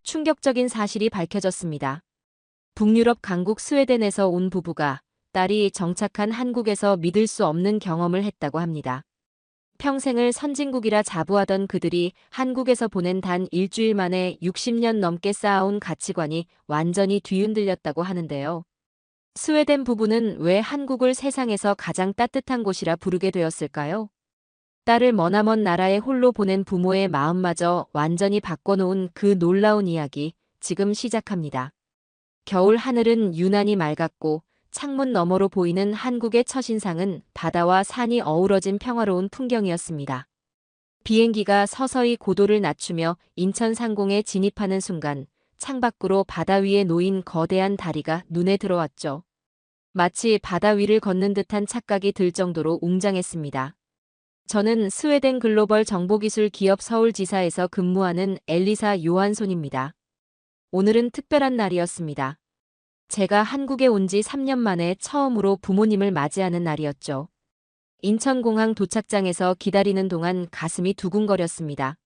충격적인 사실이 밝혀졌습니다. 북유럽 강국 스웨덴에서 온 부부가 딸이 정착한 한국에서 믿을 수 없는 경험을 했다고 합니다. 평생을 선진국이라 자부하던 그들이 한국에서 보낸 단 일주일 만에 60년 넘게 쌓아온 가치관이 완전히 뒤흔들렸다고 하는데요. 스웨덴 부부는 왜 한국을 세상에서 가장 따뜻한 곳이라 부르게 되었을까요? 딸을 머나먼 나라에 홀로 보낸 부모의 마음마저 완전히 바꿔놓은 그 놀라운 이야기, 지금 시작합니다. 겨울 하늘은 유난히 맑았고 창문 너머로 보이는 한국의 첫인상은 바다와 산이 어우러진 평화로운 풍경이었습니다. 비행기가 서서히 고도를 낮추며 인천 상공에 진입하는 순간 창밖으로 바다 위에 놓인 거대한 다리가 눈에 들어왔죠. 마치 바다 위를 걷는 듯한 착각이 들 정도로 웅장했습니다. 저는 스웨덴 글로벌 정보기술 기업 서울지사에서 근무하는 엘리사 요한손입니다. 오늘은 특별한 날이었습니다. 제가 한국에 온 지 3년 만에 처음으로 부모님을 맞이하는 날이었죠. 인천공항 도착장에서 기다리는 동안 가슴이 두근거렸습니다.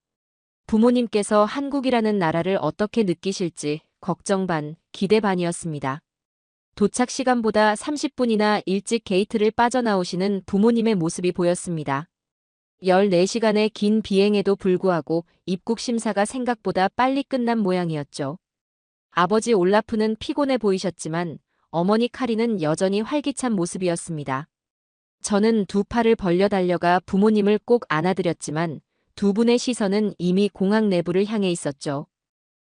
부모님께서 한국이라는 나라를 어떻게 느끼실지 걱정 반, 기대 반이었습니다. 도착 시간보다 30분이나 일찍 게이트를 빠져나오시는 부모님의 모습이 보였습니다. 14시간의 긴 비행에도 불구하고 입국 심사가 생각보다 빨리 끝난 모양이었죠. 아버지 올라프는 피곤해 보이셨지만 어머니 카리는 여전히 활기찬 모습이었습니다. 저는 두 팔을 벌려 달려가 부모님을 꼭 안아드렸지만 두 분의 시선은 이미 공항 내부를 향해 있었죠.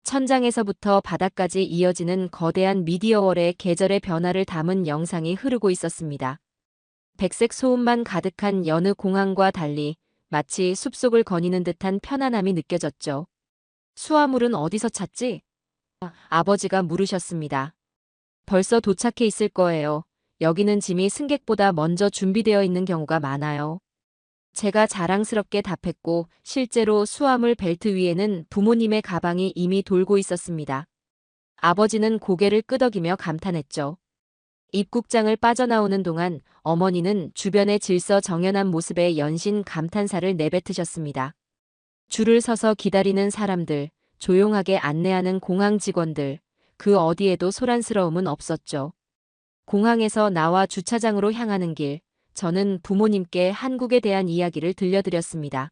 천장에서부터 바닥까지 이어지는 거대한 미디어월의 계절의 변화를 담은 영상이 흐르고 있었습니다. 백색 소음만 가득한 여느 공항과 달리 마치 숲속을 거니는 듯한 편안함이 느껴졌죠. 수화물은 어디서 찾지? 아버지가 물으셨습니다. 벌써 도착해 있을 거예요. 여기는 짐이 승객보다 먼저 준비되어 있는 경우가 많아요. 제가 자랑스럽게 답했고 실제로 수화물 벨트 위에는 부모님의 가방이 이미 돌고 있었습니다. 아버지는 고개를 끄덕이며 감탄했죠. 입국장을 빠져나오는 동안 어머니는 주변의 질서 정연한 모습에 연신 감탄사를 내뱉으셨습니다. 줄을 서서 기다리는 사람들, 조용하게 안내하는 공항 직원들, 그 어디에도 소란스러움은 없었죠. 공항에서 나와 주차장으로 향하는 길, 저는 부모님께 한국에 대한 이야기를 들려드렸습니다.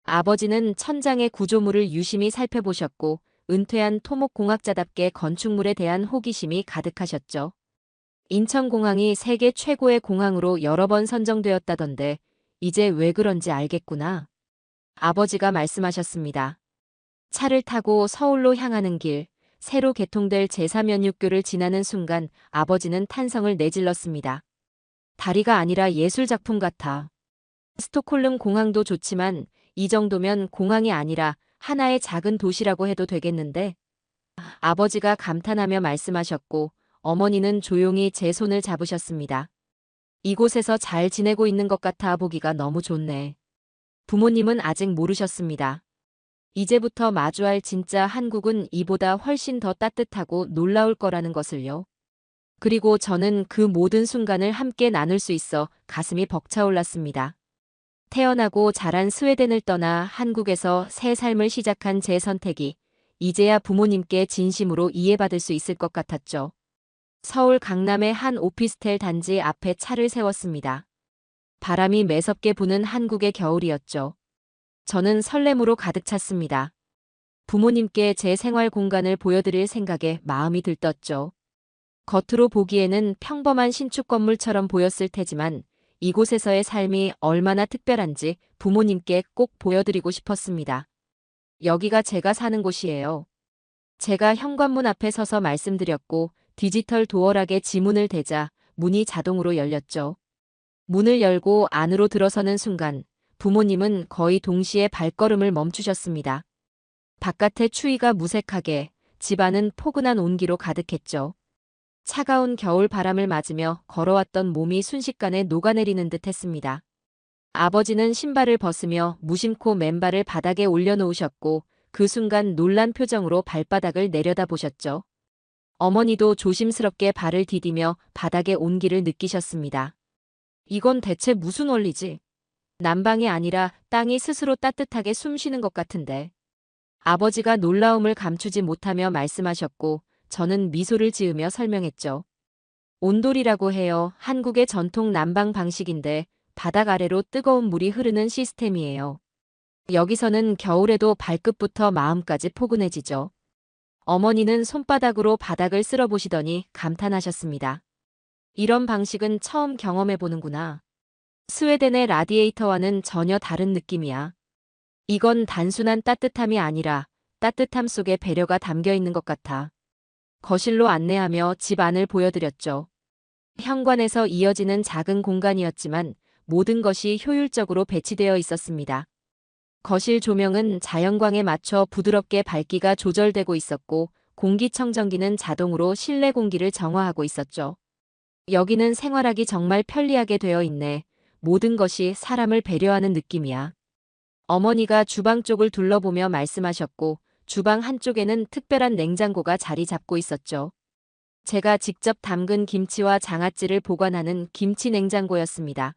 아버지는 천장의 구조물을 유심히 살펴보셨고 은퇴한 토목공학자답게 건축물에 대한 호기심이 가득하셨죠. 인천공항이 세계 최고의 공항으로 여러 번 선정되었다던데 이제 왜 그런지 알겠구나. 아버지가 말씀하셨습니다. 차를 타고 서울로 향하는 길, 새로 개통될 제3연육교를 지나는 순간 아버지는 탄성을 내질렀습니다. 다리가 아니라 예술작품 같아. 스톡홀름 공항도 좋지만 이 정도면 공항이 아니라 하나의 작은 도시라고 해도 되겠는데? 아버지가 감탄하며 말씀하셨고 어머니는 조용히 제 손을 잡으셨습니다. 이곳에서 잘 지내고 있는 것 같아 보기가 너무 좋네. 부모님은 아직 모르셨습니다. 이제부터 마주할 진짜 한국은 이보다 훨씬 더 따뜻하고 놀라울 거라는 것을요. 그리고 저는 그 모든 순간을 함께 나눌 수 있어 가슴이 벅차올랐습니다. 태어나고 자란 스웨덴을 떠나 한국에서 새 삶을 시작한 제 선택이 이제야 부모님께 진심으로 이해받을 수 있을 것 같았죠. 서울 강남의 한 오피스텔 단지 앞에 차를 세웠습니다. 바람이 매섭게 부는 한국의 겨울이었죠. 저는 설렘으로 가득 찼습니다. 부모님께 제 생활 공간을 보여드릴 생각에 마음이 들떴죠. 겉으로 보기에는 평범한 신축 건물처럼 보였을 테지만 이곳에서의 삶이 얼마나 특별한지 부모님께 꼭 보여드리고 싶었습니다. 여기가 제가 사는 곳이에요. 제가 현관문 앞에 서서 말씀드렸고 디지털 도어락에 지문을 대자 문이 자동으로 열렸죠. 문을 열고 안으로 들어서는 순간 부모님은 거의 동시에 발걸음을 멈추셨습니다. 바깥의 추위가 무색하게, 집안은 포근한 온기로 가득했죠. 차가운 겨울 바람을 맞으며 걸어왔던 몸이 순식간에 녹아내리는 듯 했습니다. 아버지는 신발을 벗으며 무심코 맨발을 바닥에 올려놓으셨고 그 순간 놀란 표정으로 발바닥을 내려다보셨죠. 어머니도 조심스럽게 발을 디디며 바닥의 온기를 느끼셨습니다. 이건 대체 무슨 원리지? 난방이 아니라 땅이 스스로 따뜻하게 숨쉬는 것 같은데. 아버지가 놀라움을 감추지 못하며 말씀하셨고 저는 미소를 지으며 설명했죠. 온돌이라고 해요. 한국의 전통 난방 방식인데 바닥 아래로 뜨거운 물이 흐르는 시스템이에요. 여기서는 겨울에도 발끝부터 마음까지 포근해지죠. 어머니는 손바닥으로 바닥을 쓸어보시더니 감탄하셨습니다. 이런 방식은 처음 경험해보는구나. 스웨덴의 라디에이터와는 전혀 다른 느낌이야. 이건 단순한 따뜻함이 아니라 따뜻함 속에 배려가 담겨 있는 것 같아. 거실로 안내하며 집 안을 보여드렸죠. 현관에서 이어지는 작은 공간이었지만 모든 것이 효율적으로 배치되어 있었습니다. 거실 조명은 자연광에 맞춰 부드럽게 밝기가 조절되고 있었고 공기청정기는 자동으로 실내 공기를 정화하고 있었죠. 여기는 생활하기 정말 편리하게 되어 있네. 모든 것이 사람을 배려하는 느낌이야. 어머니가 주방 쪽을 둘러보며 말씀하셨고 주방 한쪽에는 특별한 냉장고가 자리 잡고 있었죠. 제가 직접 담근 김치와 장아찌를 보관하는 김치 냉장고였습니다.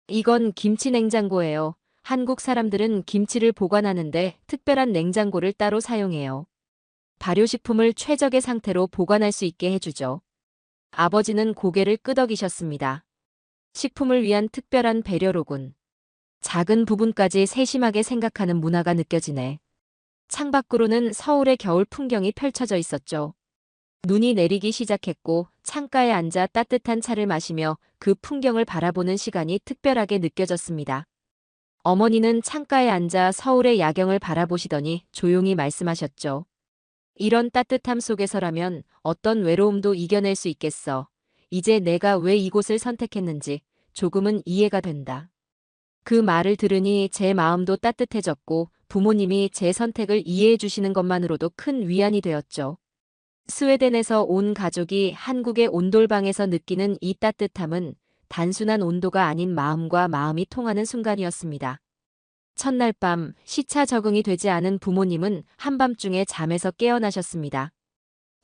이건 김치 냉장고예요. 한국 사람들은 김치를 보관하는데 특별한 냉장고를 따로 사용해요. 발효식품을 최적의 상태로 보관할 수 있게 해주죠. 아버지는 고개를 끄덕이셨습니다. 식품을 위한 특별한 배려로군. 작은 부분까지 세심하게 생각하는 문화가 느껴지네. 창밖으로는 서울의 겨울 풍경이 펼쳐져 있었죠. 눈이 내리기 시작했고 창가에 앉아 따뜻한 차를 마시며 그 풍경을 바라보는 시간이 특별하게 느껴졌습니다. 어머니는 창가에 앉아 서울의 야경을 바라보시더니 조용히 말씀하셨죠. 이런 따뜻함 속에서라면 어떤 외로움도 이겨낼 수 있겠어. 이제 내가 왜 이곳을 선택했는지 조금은 이해가 된다. 그 말을 들으니 제 마음도 따뜻해졌고 부모님이 제 선택을 이해해 주시는 것만으로도 큰 위안이 되었죠. 스웨덴에서 온 가족이 한국의 온돌방에서 느끼는 이 따뜻함은 단순한 온도가 아닌 마음과 마음이 통하는 순간이었습니다. 첫날 밤 시차 적응이 되지 않은 부모님은 한밤중에 잠에서 깨어나셨습니다.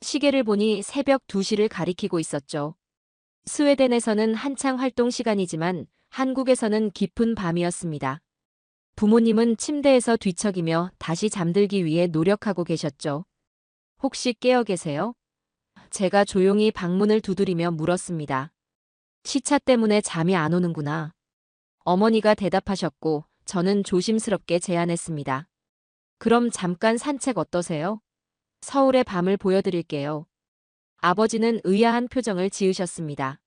시계를 보니 새벽 2시를 가리키고 있었죠. 스웨덴에서는 한창 활동 시간이지만 한국에서는 깊은 밤이었습니다. 부모님은 침대에서 뒤척이며 다시 잠들기 위해 노력하고 계셨죠. 혹시 깨어 계세요? 제가 조용히 방문을 두드리며 물었습니다. 시차 때문에 잠이 안 오는구나. 어머니가 대답하셨고 저는 조심스럽게 제안했습니다. 그럼 잠깐 산책 어떠세요? 서울의 밤을 보여드릴게요. 아버지는 의아한 표정을 지으셨습니다.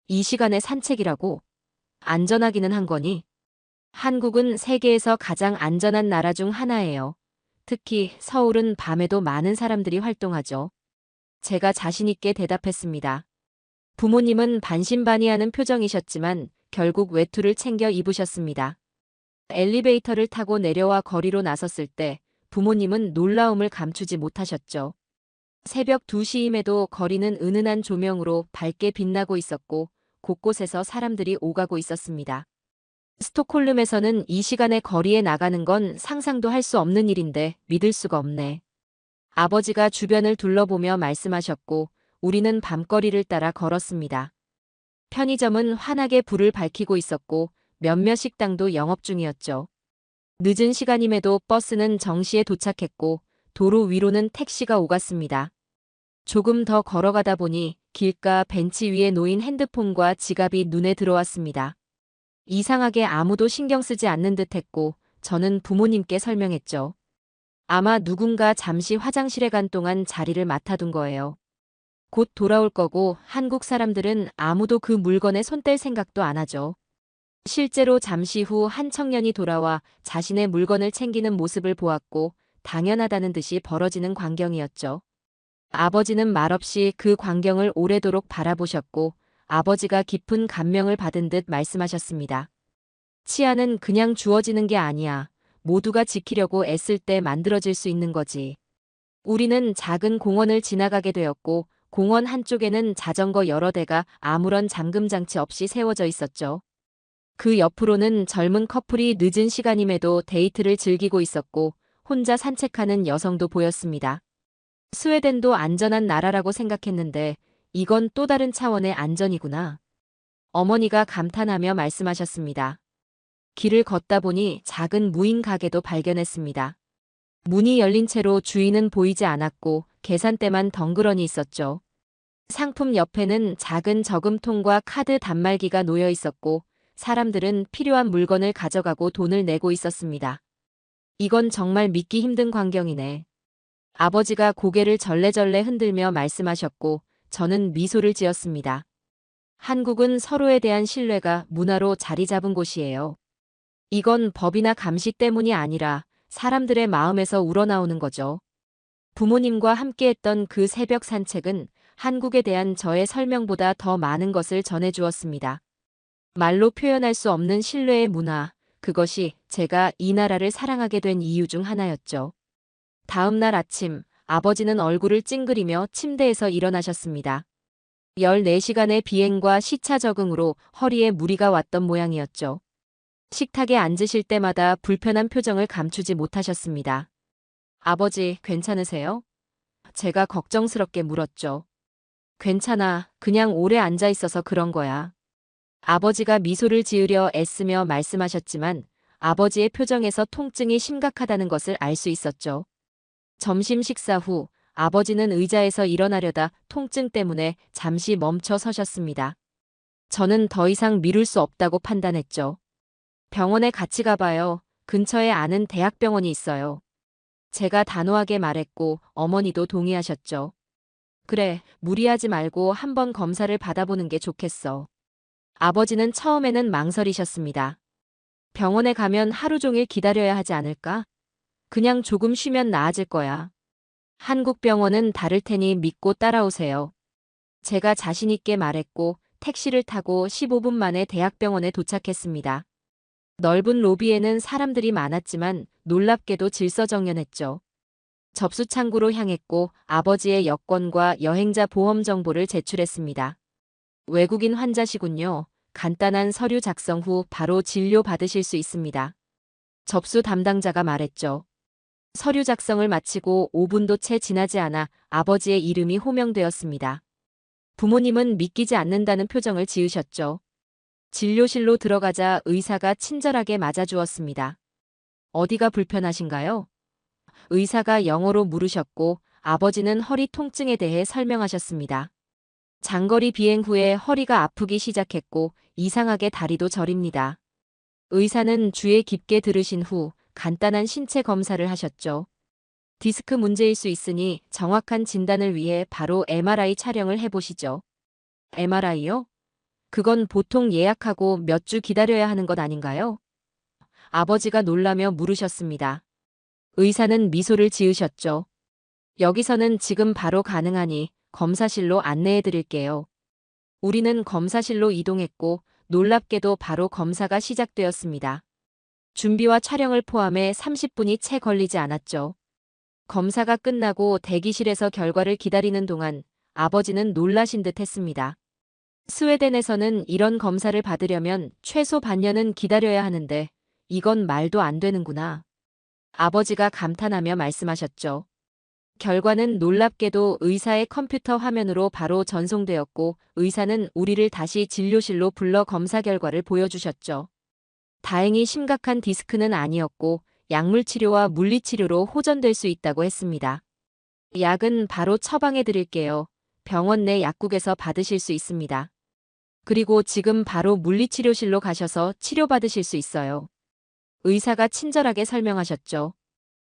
이 시간에 산책이라고? 안전하기는 한 거니? 한국은 세계에서 가장 안전한 나라 중 하나예요. 특히 서울은 밤에도 많은 사람들이 활동하죠. 제가 자신 있게 대답했습니다. 부모님은 반신반의하는 표정이셨지만 결국 외투를 챙겨 입으셨습니다. 엘리베이터를 타고 내려와 거리로 나섰을 때 부모님은 놀라움을 감추지 못하셨죠. 새벽 2시임에도 거리는 은은한 조명으로 밝게 빛나고 있었고 곳곳에서 사람들이 오가고 있었습니다. 스톡홀름에서는 이 시간에 거리에 나가는 건 상상도 할 수 없는 일인데 믿을 수가 없네. 아버지가 주변을 둘러보며 말씀하셨고 우리는 밤거리를 따라 걸었습니다. 편의점은 환하게 불을 밝히고 있었고 몇몇 식당도 영업 중이었죠. 늦은 시간임에도 버스는 정시에 도착했고 도로 위로는 택시가 오갔습니다. 조금 더 걸어가다 보니 길가 벤치 위에 놓인 핸드폰과 지갑이 눈에 들어왔습니다. 이상하게 아무도 신경 쓰지 않는 듯했고 저는 부모님께 설명했죠. 아마 누군가 잠시 화장실에 간 동안 자리를 맡아둔 거예요. 곧 돌아올 거고 한국 사람들은 아무도 그 물건에 손 뗄 생각도 안 하죠. 실제로 잠시 후 한 청년이 돌아와 자신의 물건을 챙기는 모습을 보았고 당연하다는 듯이 벌어지는 광경이었죠. 아버지는 말없이 그 광경을 오래도록 바라보셨고 아버지가 깊은 감명을 받은 듯 말씀하셨습니다. 치아는 그냥 주어지는 게 아니야. 모두가 지키려고 애쓸 때 만들어질 수 있는 거지. 우리는 작은 공원을 지나가게 되었고 공원 한쪽에는 자전거 여러 대가 아무런 잠금 장치 없이 세워져 있었죠. 그 옆으로는 젊은 커플이 늦은 시간임에도 데이트를 즐기고 있었고 혼자 산책하는 여성도 보였습니다. 스웨덴도 안전한 나라라고 생각했는데 이건 또 다른 차원의 안전이구나. 어머니가 감탄하며 말씀하셨습니다. 길을 걷다 보니 작은 무인 가게도 발견했습니다. 문이 열린 채로 주인은 보이지 않았고 계산대만 덩그러니 있었죠. 상품 옆에는 작은 저금통과 카드 단말기가 놓여 있었고 사람들은 필요한 물건을 가져가고 돈을 내고 있었습니다. 이건 정말 믿기 힘든 광경이네. 아버지가 고개를 절레절레 흔들며 말씀하셨고 저는 미소를 지었습니다. 한국은 서로에 대한 신뢰가 문화로 자리 잡은 곳이에요. 이건 법이나 감시 때문이 아니라 사람들의 마음에서 우러나오는 거죠. 부모님과 함께했던 그 새벽 산책은 한국에 대한 저의 설명보다 더 많은 것을 전해주었습니다. 말로 표현할 수 없는 신뢰의 문화, 그것이 제가 이 나라를 사랑하게 된 이유 중 하나였죠. 다음 날 아침, 아버지는 얼굴을 찡그리며 침대에서 일어나셨습니다. 14시간의 비행과 시차 적응으로 허리에 무리가 왔던 모양이었죠. 식탁에 앉으실 때마다 불편한 표정을 감추지 못하셨습니다. 아버지, 괜찮으세요? 제가 걱정스럽게 물었죠. 괜찮아. 그냥 오래 앉아 있어서 그런 거야. 아버지가 미소를 지으려 애쓰며 말씀하셨지만 아버지의 표정에서 통증이 심각하다는 것을 알 수 있었죠. 점심 식사 후 아버지는 의자에서 일어나려다 통증 때문에 잠시 멈춰 서셨습니다. 저는 더 이상 미룰 수 없다고 판단했죠. 병원에 같이 가봐요. 근처에 아는 대학병원이 있어요. 제가 단호하게 말했고 어머니도 동의하셨죠. 그래, 무리하지 말고 한번 검사를 받아보는 게 좋겠어. 아버지는 처음에는 망설이셨습니다. 병원에 가면 하루 종일 기다려야 하지 않을까? 그냥 조금 쉬면 나아질 거야. 한국 병원은 다를 테니 믿고 따라오세요. 제가 자신 있게 말했고 택시를 타고 15분 만에 대학병원에 도착했습니다. 넓은 로비에는 사람들이 많았지만 놀랍게도 질서정연했죠. 접수 창구로 향했고 아버지의 여권과 여행자 보험 정보를 제출했습니다. 외국인 환자시군요. 간단한 서류 작성 후 바로 진료 받으실 수 있습니다. 접수 담당자가 말했죠. 서류 작성을 마치고 5분도 채 지나지 않아 아버지의 이름이 호명되었습니다. 부모님은 믿기지 않는다는 표정을 지으셨죠. 진료실로 들어가자 의사가 친절하게 맞아주었습니다. 어디가 불편하신가요? 의사가 영어로 물으셨고 아버지는 허리 통증에 대해 설명하셨습니다. 장거리 비행 후에 허리가 아프기 시작했고 이상하게 다리도 저립니다. 의사는 귀에 깊게 들으신 후 간단한 신체 검사를 하셨죠. 디스크 문제일 수 있으니 정확한 진단을 위해 바로 MRI 촬영을 해보시죠. MRI요? 그건 보통 예약하고 몇 주 기다려야 하는 것 아닌가요? 아버지가 놀라며 물으셨습니다. 의사는 미소를 지으셨죠. 여기서는 지금 바로 가능하니 검사실로 안내해 드릴게요. 우리는 검사실로 이동했고 놀랍게도 바로 검사가 시작되었습니다. 준비와 촬영을 포함해 30분이 채 걸리지 않았죠. 검사가 끝나고 대기실에서 결과를 기다리는 동안 아버지는 놀라신 듯 했습니다. 스웨덴에서는 이런 검사를 받으려면 최소 반년은 기다려야 하는데 이건 말도 안 되는구나. 아버지가 감탄하며 말씀하셨죠. 결과는 놀랍게도 의사의 컴퓨터 화면으로 바로 전송되었고 의사는 우리를 다시 진료실로 불러 검사 결과를 보여주셨죠. 다행히 심각한 디스크는 아니었고 약물 치료와 물리 치료로 호전될 수 있다고 했습니다. 약은 바로 처방해 드릴게요. 병원 내 약국에서 받으실 수 있습니다. 그리고 지금 바로 물리치료실로 가셔서 치료받으실 수 있어요. 의사가 친절하게 설명하셨죠.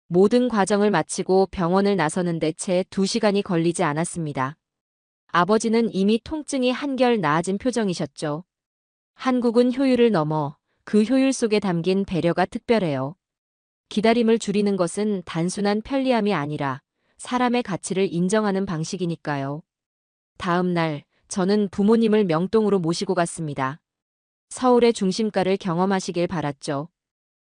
모든 과정을 마치고 병원을 나서는데 채 2시간이 걸리지 않았습니다. 아버지는 이미 통증이 한결 나아진 표정이셨죠. 한국은 효율을 넘어 그 효율 속에 담긴 배려가 특별해요. 기다림을 줄이는 것은 단순한 편리함이 아니라 사람의 가치를 인정하는 방식이니까요. 다음 날 저는 부모님을 명동으로 모시고 갔습니다. 서울의 중심가를 경험하시길 바랐죠.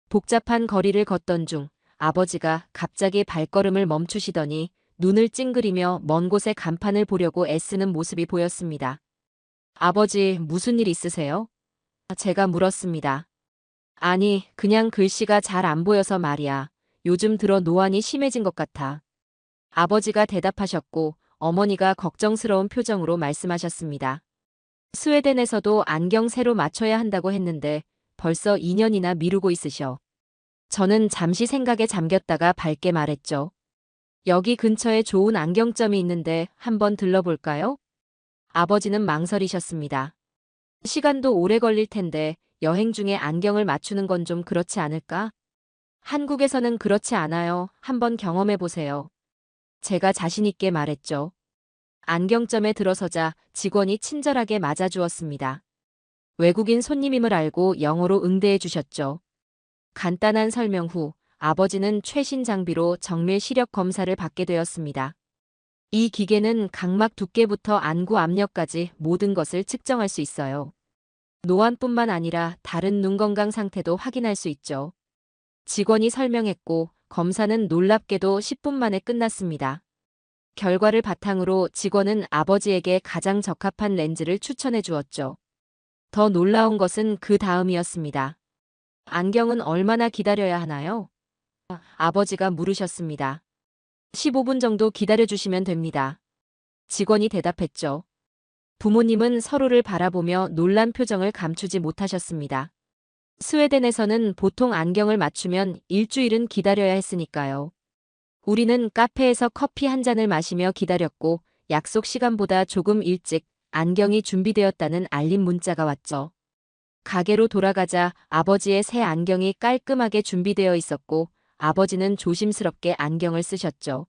복잡한 거리를 걷던 중 아버지가 갑자기 발걸음을 멈추시더니 눈을 찡그리며 먼 곳의 간판을 보려고 애쓰는 모습이 보였습니다. 아버지, 무슨 일 있으세요? 제가 물었습니다. 아니, 그냥 글씨가 잘 안 보여서 말이야. 요즘 들어 노안이 심해진 것 같아. 아버지가 대답하셨고 어머니가 걱정스러운 표정으로 말씀하셨습니다. 스웨덴에서도 안경 새로 맞춰야 한다고 했는데 벌써 2년이나 미루고 있으셔. 저는 잠시 생각에 잠겼다가 밝게 말했죠. 여기 근처에 좋은 안경점이 있는데 한번 들러볼까요? 아버지는 망설이셨습니다. 시간도 오래 걸릴 텐데 여행 중에 안경을 맞추는 건 좀 그렇지 않을까? 한국에서는 그렇지 않아요. 한번 경험해 보세요. 제가 자신 있게 말했죠. 안경점에 들어서자 직원이 친절하게 맞아주었습니다. 외국인 손님임을 알고 영어로 응대해 주셨죠. 간단한 설명 후 아버지는 최신 장비로 정밀 시력 검사를 받게 되었습니다. 이 기계는 각막 두께부터 안구 압력까지 모든 것을 측정할 수 있어요. 노안뿐만 아니라 다른 눈 건강 상태도 확인할 수 있죠. 직원이 설명했고 검사는 놀랍게도 10분 만에 끝났습니다. 결과를 바탕으로 직원은 아버지에게 가장 적합한 렌즈를 추천해 주었죠. 더 놀라운 것은 그 다음이었습니다. 안경은 얼마나 기다려야 하나요? 아버지가 물으셨습니다. 15분 정도 기다려주시면 됩니다. 직원이 대답했죠. 부모님은 서로를 바라보며 놀란 표정을 감추지 못하셨습니다. 스웨덴에서는 보통 안경을 맞추면 일주일은 기다려야 했으니까요. 우리는 카페에서 커피 한 잔을 마시며 기다렸고 약속 시간보다 조금 일찍 안경이 준비되었다는 알림 문자가 왔죠. 가게로 돌아가자 아버지의 새 안경이 깔끔하게 준비되어 있었고 아버지는 조심스럽게 안경을 쓰셨죠.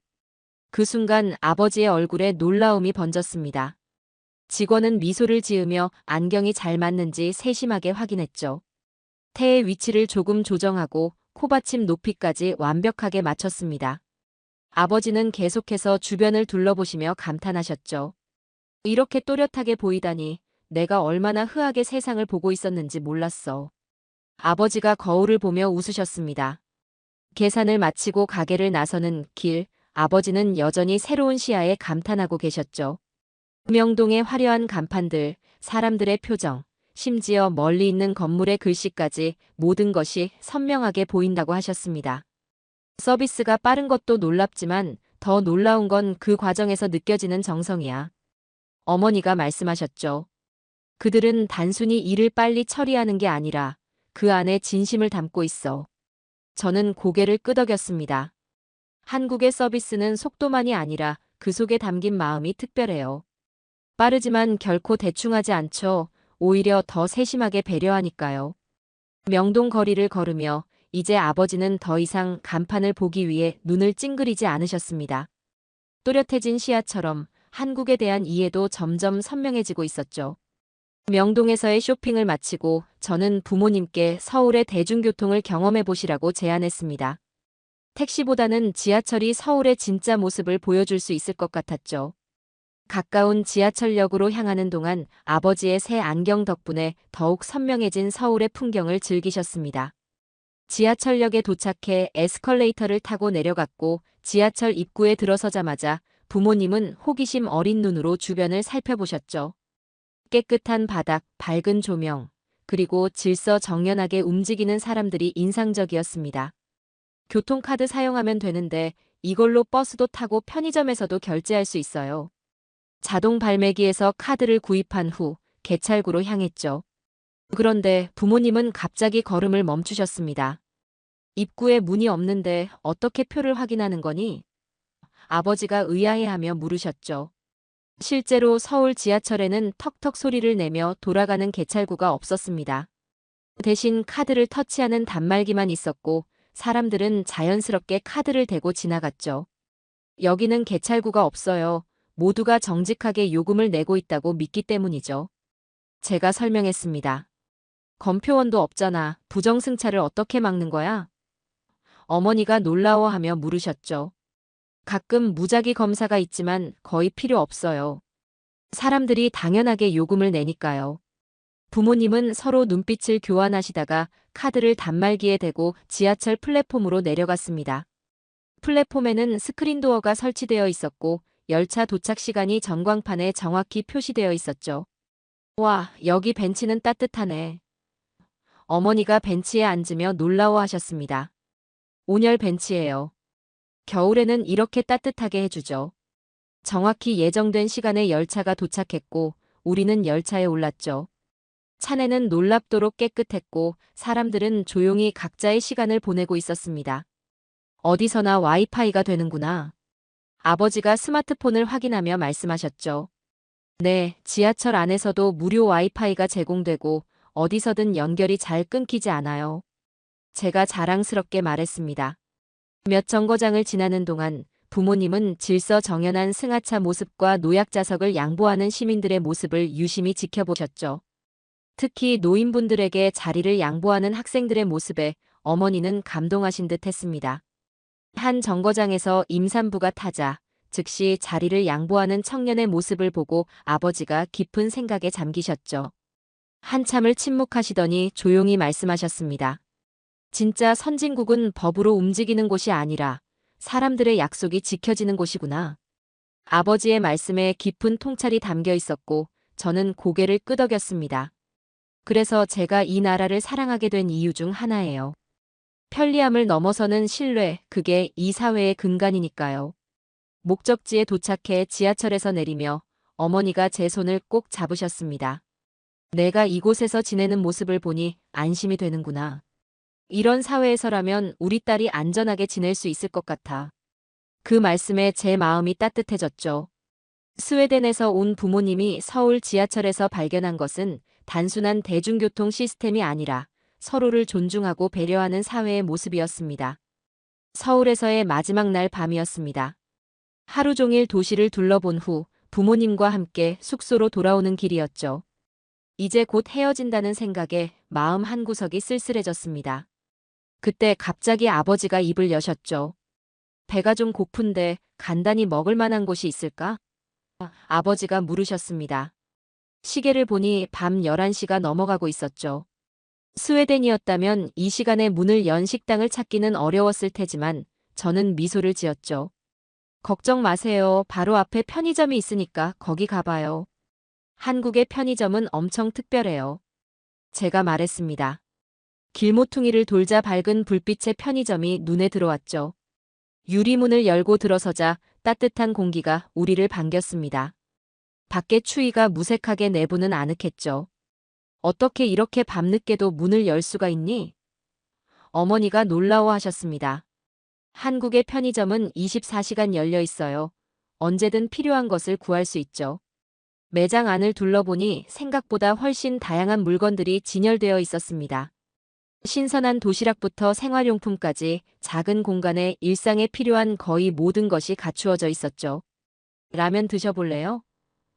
그 순간 아버지의 얼굴에 놀라움이 번졌습니다. 직원은 미소를 지으며 안경이 잘 맞는지 세심하게 확인했죠. 태의 위치를 조금 조정하고 코받침 높이까지 완벽하게 맞췄습니다. 아버지는 계속해서 주변을 둘러보시며 감탄하셨죠. 이렇게 또렷하게 보이다니 내가 얼마나 흐하게 세상을 보고 있었는지 몰랐어. 아버지가 거울을 보며 웃으셨습니다. 계산을 마치고 가게를 나서는 길, 아버지는 여전히 새로운 시야에 감탄하고 계셨죠. 명동의 화려한 간판들, 사람들의 표정, 심지어 멀리 있는 건물의 글씨까지 모든 것이 선명하게 보인다고 하셨습니다. 서비스가 빠른 것도 놀랍지만 더 놀라운 건 그 과정에서 느껴지는 정성이야. 어머니가 말씀하셨죠. 그들은 단순히 일을 빨리 처리하는 게 아니라 그 안에 진심을 담고 있어. 저는 고개를 끄덕였습니다. 한국의 서비스는 속도만이 아니라 그 속에 담긴 마음이 특별해요. 빠르지만 결코 대충하지 않죠. 오히려 더 세심하게 배려하니까요. 명동 거리를 걸으며 이제 아버지는 더 이상 간판을 보기 위해 눈을 찡그리지 않으셨습니다. 또렷해진 시야처럼 한국에 대한 이해도 점점 선명해지고 있었죠. 명동에서의 쇼핑을 마치고 저는 부모님께 서울의 대중교통을 경험해 보시라고 제안했습니다. 택시보다는 지하철이 서울의 진짜 모습을 보여줄 수 있을 것 같았죠. 가까운 지하철역으로 향하는 동안 아버지의 새 안경 덕분에 더욱 선명해진 서울의 풍경을 즐기셨습니다. 지하철역에 도착해 에스컬레이터를 타고 내려갔고 지하철 입구에 들어서자마자 부모님은 호기심 어린 눈으로 주변을 살펴보셨죠. 깨끗한 바닥, 밝은 조명, 그리고 질서정연하게 움직이는 사람들이 인상적이었습니다. 교통카드 사용하면 되는데 이걸로 버스도 타고 편의점에서도 결제할 수 있어요. 자동 발매기에서 카드를 구입한 후 개찰구로 향했죠. 그런데 부모님은 갑자기 걸음을 멈추셨습니다. 입구에 문이 없는데 어떻게 표를 확인하는 거니? 아버지가 의아해하며 물으셨죠. 실제로 서울 지하철에는 턱턱 소리를 내며 돌아가는 개찰구가 없었습니다. 대신 카드를 터치하는 단말기만 있었고 사람들은 자연스럽게 카드를 대고 지나갔죠. 여기는 개찰구가 없어요. 모두가 정직하게 요금을 내고 있다고 믿기 때문이죠. 제가 설명했습니다. 검표원도 없잖아. 부정승차를 어떻게 막는 거야? 어머니가 놀라워하며 물으셨죠. 가끔 무작위 검사가 있지만 거의 필요 없어요. 사람들이 당연하게 요금을 내니까요. 부모님은 서로 눈빛을 교환하시다가 카드를 단말기에 대고 지하철 플랫폼으로 내려갔습니다. 플랫폼에는 스크린도어가 설치되어 있었고 열차 도착 시간이 전광판에 정확히 표시되어 있었죠. 와, 여기 벤치는 따뜻하네. 어머니가 벤치에 앉으며 놀라워하셨습니다. 온열 벤치예요. 겨울에는 이렇게 따뜻하게 해주죠. 정확히 예정된 시간에 열차가 도착했고 우리는 열차에 올랐죠. 차내는 놀랍도록 깨끗했고 사람들은 조용히 각자의 시간을 보내고 있었습니다. 어디서나 와이파이가 되는구나. 아버지가 스마트폰을 확인하며 말씀하셨죠. 네, 지하철 안에서도 무료 와이파이가 제공되고 어디서든 연결이 잘 끊기지 않아요. 제가 자랑스럽게 말했습니다. 몇 정거장을 지나는 동안 부모님은 질서정연한 승하차 모습과 노약자석을 양보하는 시민들의 모습을 유심히 지켜보셨죠. 특히 노인분들에게 자리를 양보하는 학생들의 모습에 어머니는 감동하신 듯 했습니다. 한 정거장에서 임산부가 타자 즉시 자리를 양보하는 청년의 모습을 보고 아버지가 깊은 생각에 잠기셨죠. 한참을 침묵하시더니 조용히 말씀하셨습니다. 진짜 선진국은 법으로 움직이는 곳이 아니라 사람들의 약속이 지켜지는 곳이구나. 아버지의 말씀에 깊은 통찰이 담겨 있었고 저는 고개를 끄덕였습니다. 그래서 제가 이 나라를 사랑하게 된 이유 중 하나예요. 편리함을 넘어서는 신뢰, 그게 이 사회의 근간이니까요. 목적지에 도착해 지하철에서 내리며 어머니가 제 손을 꼭 잡으셨습니다. 내가 이곳에서 지내는 모습을 보니 안심이 되는구나. 이런 사회에서라면 우리 딸이 안전하게 지낼 수 있을 것 같아. 그 말씀에 제 마음이 따뜻해졌죠. 스웨덴에서 온 부모님이 서울 지하철에서 발견한 것은 단순한 대중교통 시스템이 아니라 서로를 존중하고 배려하는 사회의 모습이었습니다. 서울에서의 마지막 날 밤이었습니다. 하루 종일 도시를 둘러본 후 부모님과 함께 숙소로 돌아오는 길이었죠. 이제 곧 헤어진다는 생각에 마음 한구석이 쓸쓸해졌습니다. 그때 갑자기 아버지가 입을 여셨죠. 배가 좀 고픈데 간단히 먹을 만한 곳이 있을까? 아버지가 물으셨습니다. 시계를 보니 밤 11시가 넘어가고 있었죠. 스웨덴이었다면 이 시간에 문을 연 식당을 찾기는 어려웠을 테지만 저는 미소를 지었죠. 걱정 마세요. 바로 앞에 편의점이 있으니까 거기 가봐요. 한국의 편의점은 엄청 특별해요. 제가 말했습니다. 길모퉁이를 돌자 밝은 불빛의 편의점이 눈에 들어왔죠. 유리문을 열고 들어서자 따뜻한 공기가 우리를 반겼습니다. 밖의 추위가 무색하게 내부는 아늑했죠. 어떻게 이렇게 밤늦게도 문을 열 수가 있니? 어머니가 놀라워하셨습니다. 한국의 편의점은 24시간 열려 있어요. 언제든 필요한 것을 구할 수 있죠. 매장 안을 둘러보니 생각보다 훨씬 다양한 물건들이 진열되어 있었습니다. 신선한 도시락부터 생활용품까지 작은 공간에 일상에 필요한 거의 모든 것이 갖추어져 있었죠. 라면 드셔볼래요?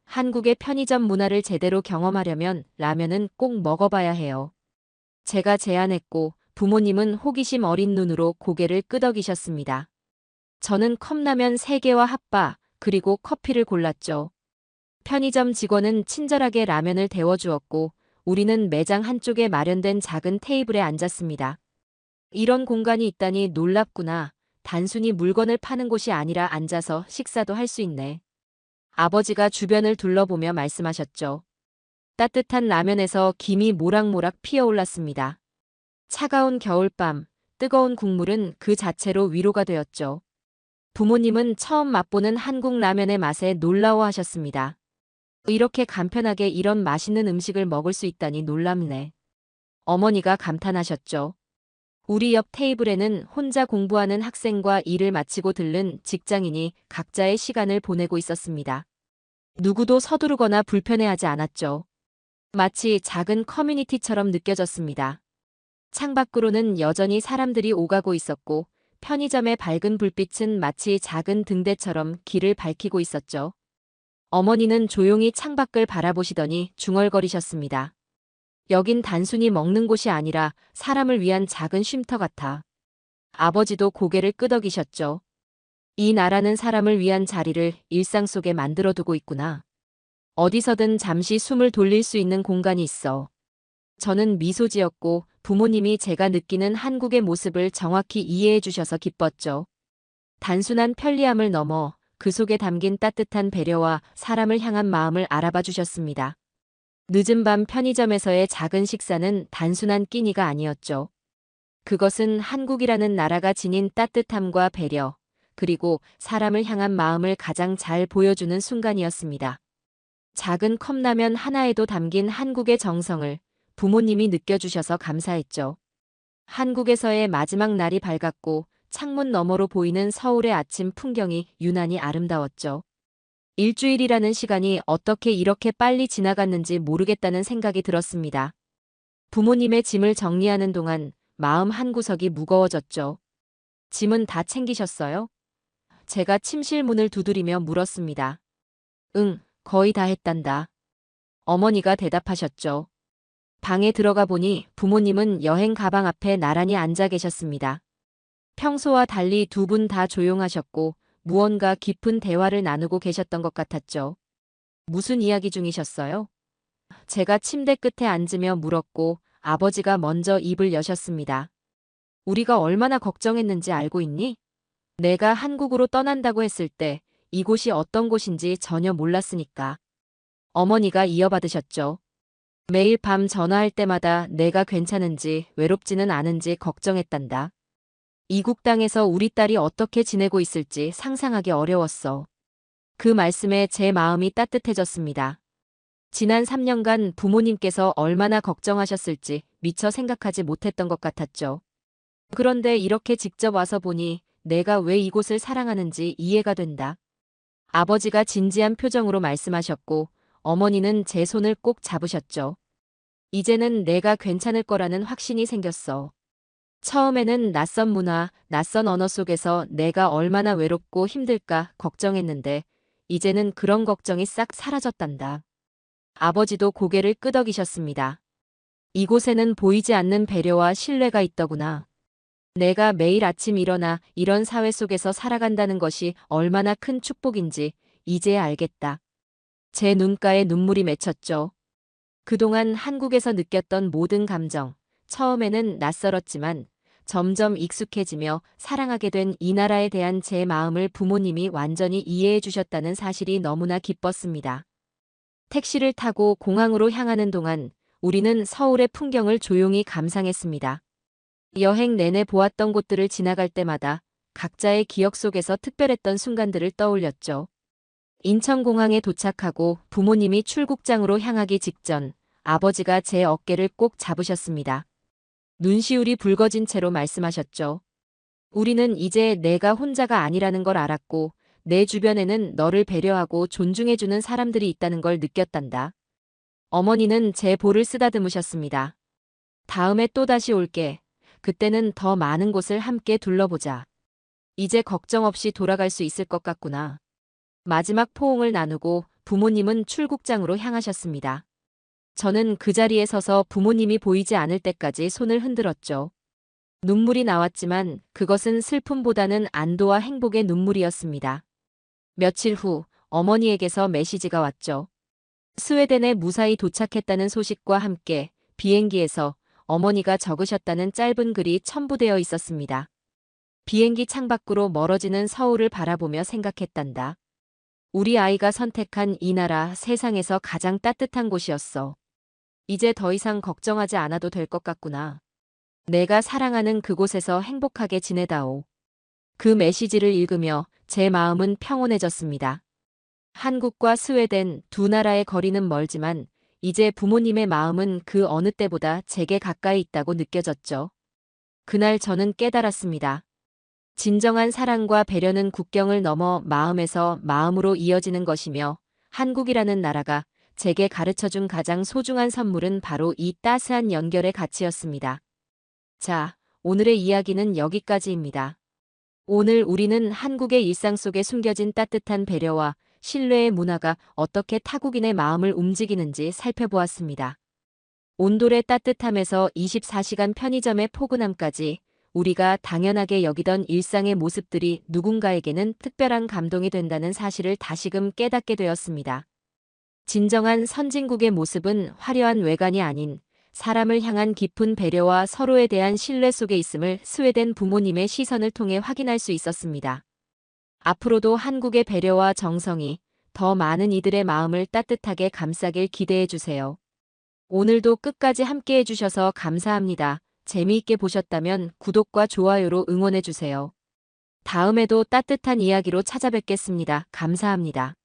한국의 편의점 문화를 제대로 경험하려면 라면은 꼭 먹어봐야 해요. 제가 제안했고 부모님은 호기심 어린 눈으로 고개를 끄덕이셨습니다. 저는 컵라면 3개와 핫바 그리고 커피를 골랐죠. 편의점 직원은 친절하게 라면을 데워주었고 우리는 매장 한쪽에 마련된 작은 테이블에 앉았습니다. 이런 공간이 있다니 놀랍구나. 단순히 물건을 파는 곳이 아니라 앉아서 식사도 할 수 있네. 아버지가 주변을 둘러보며 말씀하셨죠. 따뜻한 라면에서 김이 모락모락 피어올랐습니다. 차가운 겨울밤, 뜨거운 국물은 그 자체로 위로가 되었죠. 부모님은 처음 맛보는 한국 라면의 맛에 놀라워하셨습니다. 이렇게 간편하게 이런 맛있는 음식을 먹을 수 있다니 놀랍네. 어머니가 감탄하셨죠. 우리 옆 테이블에는 혼자 공부하는 학생과 일을 마치고 들른 직장인이 각자의 시간을 보내고 있었습니다. 누구도 서두르거나 불편해하지 않았죠. 마치 작은 커뮤니티처럼 느껴졌습니다. 창밖으로는 여전히 사람들이 오가고 있었고 편의점의 밝은 불빛은 마치 작은 등대처럼 길을 밝히고 있었죠. 어머니는 조용히 창밖을 바라보시더니 중얼거리셨습니다. 여긴 단순히 먹는 곳이 아니라 사람을 위한 작은 쉼터 같아. 아버지도 고개를 끄덕이셨죠. 이 나라는 사람을 위한 자리를 일상 속에 만들어두고 있구나. 어디서든 잠시 숨을 돌릴 수 있는 공간이 있어. 저는 미소 지었고 부모님이 제가 느끼는 한국의 모습을 정확히 이해해 주셔서 기뻤죠. 단순한 편리함을 넘어 그 속에 담긴 따뜻한 배려와 사람을 향한 마음을 알아봐 주셨습니다. 늦은 밤 편의점에서의 작은 식사는 단순한 끼니가 아니었죠. 그것은 한국이라는 나라가 지닌 따뜻함과 배려, 그리고 사람을 향한 마음을 가장 잘 보여주는 순간이었습니다. 작은 컵라면 하나에도 담긴 한국의 정성을, 부모님이 느껴주셔서 감사했죠. 한국에서의 마지막 날이 밝았고 창문 너머로 보이는 서울의 아침 풍경이 유난히 아름다웠죠. 일주일이라는 시간이 어떻게 이렇게 빨리 지나갔는지 모르겠다는 생각이 들었습니다. 부모님의 짐을 정리하는 동안 마음 한구석이 무거워졌죠. 짐은 다 챙기셨어요? 제가 침실 문을 두드리며 물었습니다. 응, 거의 다 했단다. 어머니가 대답하셨죠. 방에 들어가 보니 부모님은 여행 가방 앞에 나란히 앉아 계셨습니다. 평소와 달리 두 분 다 조용하셨고 무언가 깊은 대화를 나누고 계셨던 것 같았죠. 무슨 이야기 중이셨어요? 제가 침대 끝에 앉으며 물었고 아버지가 먼저 입을 여셨습니다. 우리가 얼마나 걱정했는지 알고 있니? 내가 한국으로 떠난다고 했을 때 이곳이 어떤 곳인지 전혀 몰랐으니까. 어머니가 이어받으셨죠. 매일 밤 전화할 때마다 내가 괜찮은지 외롭지는 않은지 걱정했단다. 이국 땅에서 우리 딸이 어떻게 지내고 있을지 상상하기 어려웠어. 그 말씀에 제 마음이 따뜻해졌습니다. 지난 3년간 부모님께서 얼마나 걱정하셨을지 미처 생각하지 못했던 것 같았죠. 그런데 이렇게 직접 와서 보니 내가 왜 이곳을 사랑하는지 이해가 된다. 아버지가 진지한 표정으로 말씀하셨고 어머니는 제 손을 꼭 잡으셨죠. 이제는 내가 괜찮을 거라는 확신이 생겼어. 처음에는 낯선 문화, 낯선 언어 속에서 내가 얼마나 외롭고 힘들까 걱정했는데 이제는 그런 걱정이 싹 사라졌단다. 아버지도 고개를 끄덕이셨습니다. 이곳에는 보이지 않는 배려와 신뢰가 있더구나. 내가 매일 아침 일어나 이런 사회 속에서 살아간다는 것이 얼마나 큰 축복인지 이제야 알겠다. 제 눈가에 눈물이 맺혔죠. 그동안 한국에서 느꼈던 모든 감정, 처음에는 낯설었지만 점점 익숙해지며 사랑하게 된 이 나라에 대한 제 마음을 부모님이 완전히 이해해 주셨다는 사실이 너무나 기뻤습니다. 택시를 타고 공항으로 향하는 동안 우리는 서울의 풍경을 조용히 감상했습니다. 여행 내내 보았던 곳들을 지나갈 때마다 각자의 기억 속에서 특별했던 순간들을 떠올렸죠. 인천공항에 도착하고 부모님이 출국장으로 향하기 직전 아버지가 제 어깨를 꼭 잡으셨습니다. 눈시울이 붉어진 채로 말씀하셨죠. 우리는 이제 내가 혼자가 아니라는 걸 알았고 내 주변에는 너를 배려하고 존중해주는 사람들이 있다는 걸 느꼈단다. 어머니는 제 볼을 쓰다듬으셨습니다. 다음에 또다시 올게. 그때는 더 많은 곳을 함께 둘러보자. 이제 걱정 없이 돌아갈 수 있을 것 같구나. 마지막 포옹을 나누고 부모님은 출국장으로 향하셨습니다. 저는 그 자리에 서서 부모님이 보이지 않을 때까지 손을 흔들었죠. 눈물이 나왔지만 그것은 슬픔보다는 안도와 행복의 눈물이었습니다. 며칠 후 어머니에게서 메시지가 왔죠. 스웨덴에 무사히 도착했다는 소식과 함께 비행기에서 어머니가 적으셨다는 짧은 글이 첨부되어 있었습니다. 비행기 창밖으로 멀어지는 서울을 바라보며 생각했단다. 우리 아이가 선택한 이 나라 세상에서 가장 따뜻한 곳이었어. 이제 더 이상 걱정하지 않아도 될 것 같구나. 내가 사랑하는 그곳에서 행복하게 지내다오. 그 메시지를 읽으며 제 마음은 평온해졌습니다. 한국과 스웨덴 두 나라의 거리는 멀지만 이제 부모님의 마음은 그 어느 때보다 제게 가까이 있다고 느껴졌죠. 그날 저는 깨달았습니다. 진정한 사랑과 배려는 국경을 넘어 마음에서 마음으로 이어지는 것이며 한국이라는 나라가 제게 가르쳐준 가장 소중한 선물은 바로 이 따스한 연결의 가치였습니다. 자, 오늘의 이야기는 여기까지입니다. 오늘 우리는 한국의 일상 속에 숨겨진 따뜻한 배려와 신뢰의 문화가 어떻게 타국인의 마음을 움직이는지 살펴보았습니다. 온돌의 따뜻함에서 24시간 편의점의 포근함까지 우리가 당연하게 여기던 일상의 모습들이 누군가에게는 특별한 감동이 된다는 사실을 다시금 깨닫게 되었습니다. 진정한 선진국의 모습은 화려한 외관이 아닌 사람을 향한 깊은 배려와 서로에 대한 신뢰 속에 있음을 스웨덴 부모님의 시선을 통해 확인할 수 있었습니다. 앞으로도 한국의 배려와 정성이 더 많은 이들의 마음을 따뜻하게 감싸길 기대해 주세요. 오늘도 끝까지 함께 해주셔서 감사합니다. 재미있게 보셨다면 구독과 좋아요로 응원해 주세요. 다음에도 따뜻한 이야기로 찾아뵙겠습니다. 감사합니다.